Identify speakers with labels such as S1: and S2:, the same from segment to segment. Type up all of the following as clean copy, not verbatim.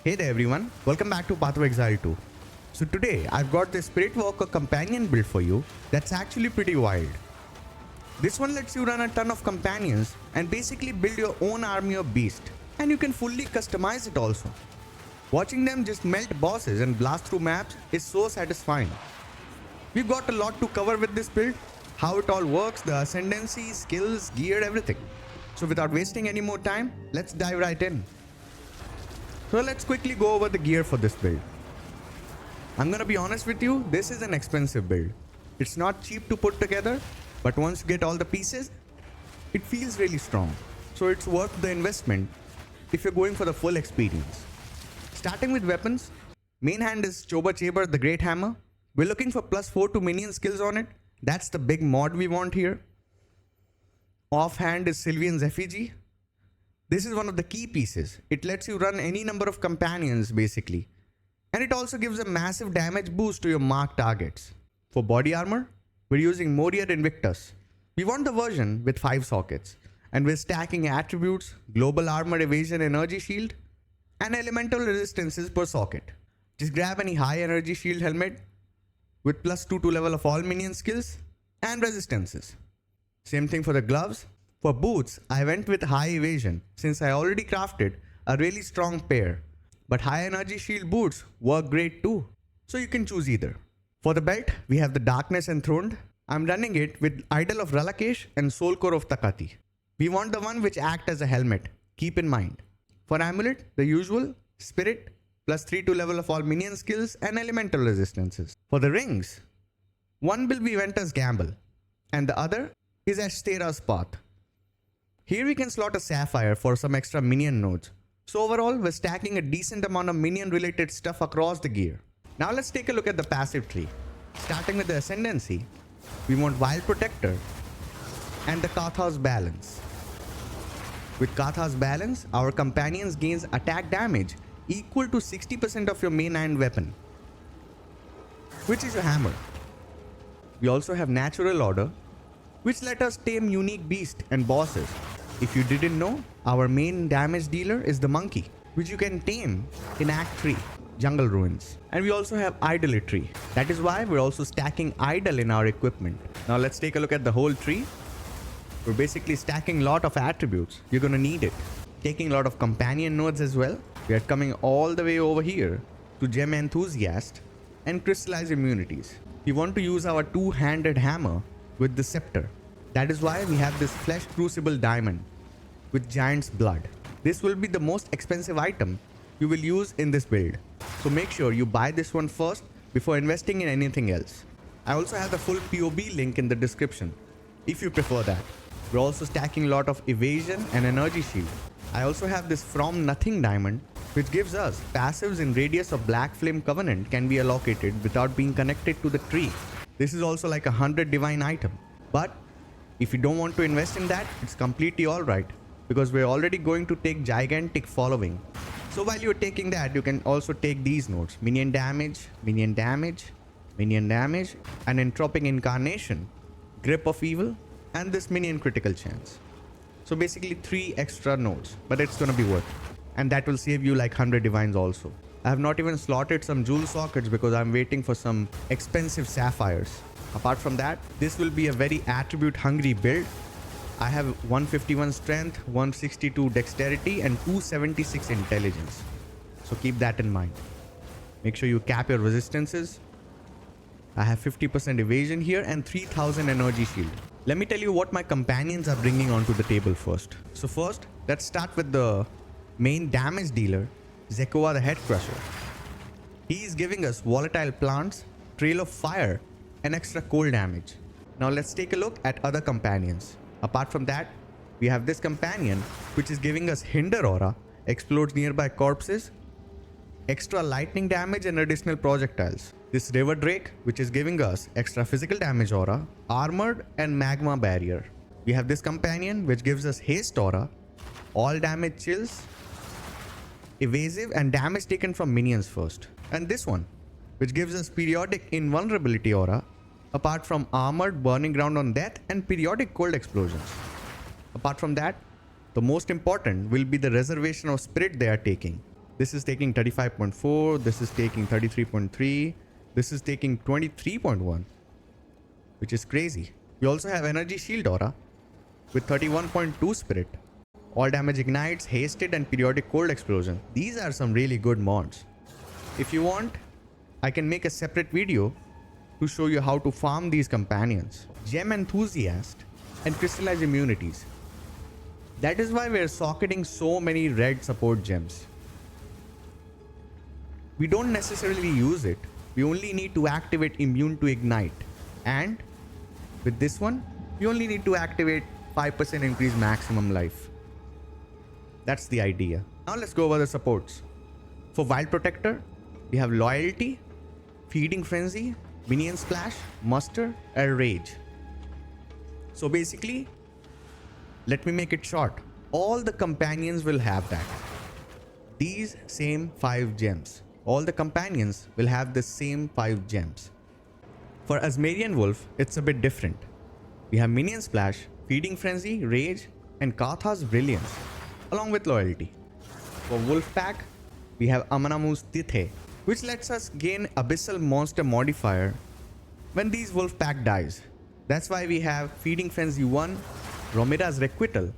S1: Hey there everyone, welcome back to Path of Exile 2. So today I've got the Spirit Walker companion build for you that's actually pretty wild. This one lets you run a ton of companions and basically build your own army of beasts, and you can fully customize it also. Watching them just melt bosses and blast through maps is so satisfying. We've got a lot to cover with this build, how it all works, the ascendancy, skills, gear, everything. So without wasting any more time, let's dive right in. So let's quickly go over the gear for this build. I'm gonna be honest with you, this is an expensive build. It's not cheap to put together, but once you get all the pieces, it feels really strong. So it's worth the investment if you're going for the full experience. Starting with weapons, main hand is Choba Chaber the Great Hammer. We're looking for +4 to minion skills on it. That's the big mod we want here. Offhand is Sylvian's Effigy. This is one of the key pieces. It lets you run any number of companions basically. And it also gives a massive damage boost to your marked targets. For body armor, we're using Morier Invictus. We want the version with 5 sockets. And we're stacking attributes, global armor evasion energy shield, and elemental resistances per socket. Just grab any high energy shield helmet with +2 to level of all minion skills and resistances. Same thing for the gloves. For boots, I went with high evasion since I already crafted a really strong pair. But high energy shield boots work great too, so you can choose either. For the belt, we have the Darkness Enthroned. I'm running it with Idol of Ralakesh and Soul Core of Takati. We want the one which acts as a helmet, keep in mind. For amulet, the usual, Spirit, +3 to level of all minion skills and elemental resistances. For the rings, one will be Ventus Gamble, and the other is Ashtera's Path. Here we can slot a Sapphire for some extra minion nodes. So overall, we're stacking a decent amount of minion related stuff across the gear. Now let's take a look at the passive tree. Starting with the Ascendancy, we want Wild Protector and the Katha's Balance. With Katha's Balance, our companions gains attack damage equal to 60% of your main hand weapon, which is your hammer. We also have Natural Order, which let us tame unique beasts and bosses. If you didn't know, our main damage dealer is the monkey, which you can tame in Act 3, Jungle Ruins. And we also have Idolatry. That is why we're also stacking Idol in our equipment. Now let's take a look at the whole tree. We're basically stacking a lot of attributes. You're gonna need it. Taking a lot of companion nodes as well. We are coming all the way over here to Gem Enthusiast and Crystallize Immunities. We want to use our two-handed hammer with the scepter. That is why we have this Flesh Crucible Diamond with Giant's Blood. This will be the most expensive item you will use in this build. So make sure you buy this one first before investing in anything else. I also have the full POB link in the description if you prefer that. We're also stacking a lot of evasion and energy shield. I also have this From Nothing Diamond, which gives us passives in radius of Black Flame Covenant can be allocated without being connected to the tree. This is also like a 100 divine item. But if you don't want to invest in that, it's completely alright, because we're already going to take Gigantic Following. So while you're taking that, you can also take these nodes: Minion Damage, Minion Damage, Minion Damage, and Entropic Incarnation, Grip of Evil, and this Minion Critical Chance. So basically 3 extra nodes, but it's gonna be worth it. And that will save you like 100 divines also. I have not even slotted some jewel sockets because I'm waiting for some expensive sapphires. Apart from that, this will be a very attribute hungry build. I have 151 strength, 162 dexterity, and 276 intelligence. So keep that in mind. Make sure you cap your resistances. I have 50% evasion here and 3000 energy shield. Let me tell you what my companions are bringing onto the table first. So first, let's start with the main damage dealer, Zekoa the Head Crusher. He is giving us volatile plants, Trail of Fire, and extra cold damage. Now let's take a look at other companions. Apart from that, we have this companion which is giving us Hinder Aura, explodes nearby corpses, extra lightning damage and additional projectiles. This River Drake, which is giving us extra physical damage aura, armored and magma barrier. We have this companion which gives us Haste Aura, all damage chills, evasive and damage taken from minions first. And this one, which gives us periodic invulnerability aura, apart from armored burning ground on death and periodic cold explosions. Apart from that, the most important will be the reservation of spirit they are taking. This is taking 35.4. This is taking 33.3. This is taking 23.1, which is crazy. We also have Energy Shield Aura with 31.2 Spirit. All damage ignites, hasted, and periodic cold explosion. These are some really good mods. If you want, I can make a separate video to show you how to farm these companions. Gem Enthusiast and Crystallize Immunities. That is why we are socketing so many red support gems. We don't necessarily use it. We only need to activate Immune to Ignite. And with this one, we only need to activate 5% increase maximum life. That's the idea. Now let's go over the supports. For Wild Protector, we have Loyalty, Feeding Frenzy, Minion Splash, Muster, and Rage. So basically, let me make it short. All the companions will have that. These same 5 gems. All the companions will have the same 5 gems. For Asmarian Wolf, it's a bit different. We have Minion Splash, Feeding Frenzy, Rage, and Katha's Brilliance, along with Loyalty. For Wolf Pack, we have Amanamu's Tithe, which lets us gain Abyssal Monster modifier when these Wolf Pack dies. That's why we have Feeding Frenzy 1, Romira's Requital,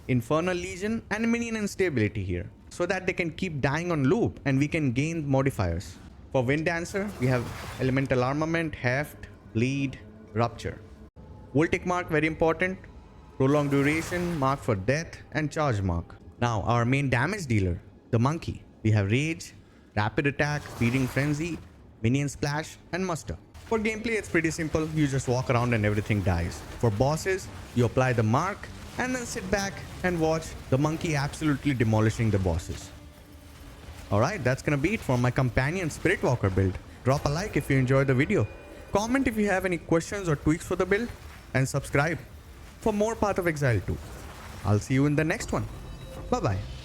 S1: Infernal Legion, and Minion Instability here, so that they can keep dying on loop and we can gain modifiers. For Wind Dancer, we have Elemental Armament, Heft, Bleed, Rupture. Voltic Mark, very important. Prolonged Duration, Mark for Death, and Charge Mark. Now, our main damage dealer, the Monkey. We have Rage, Rapid Attack, Feeding Frenzy, Minion Splash, and Muster. For gameplay, it's pretty simple. You just walk around and everything dies. For bosses, you apply the mark and then sit back and watch the Monkey absolutely demolishing the bosses. Alright, that's gonna be it for my companion Spirit Walker build. Drop a like if you enjoyed the video. Comment if you have any questions or tweaks for the build, and subscribe for more Path of Exile 2. I'll see you in the next one. Bye bye.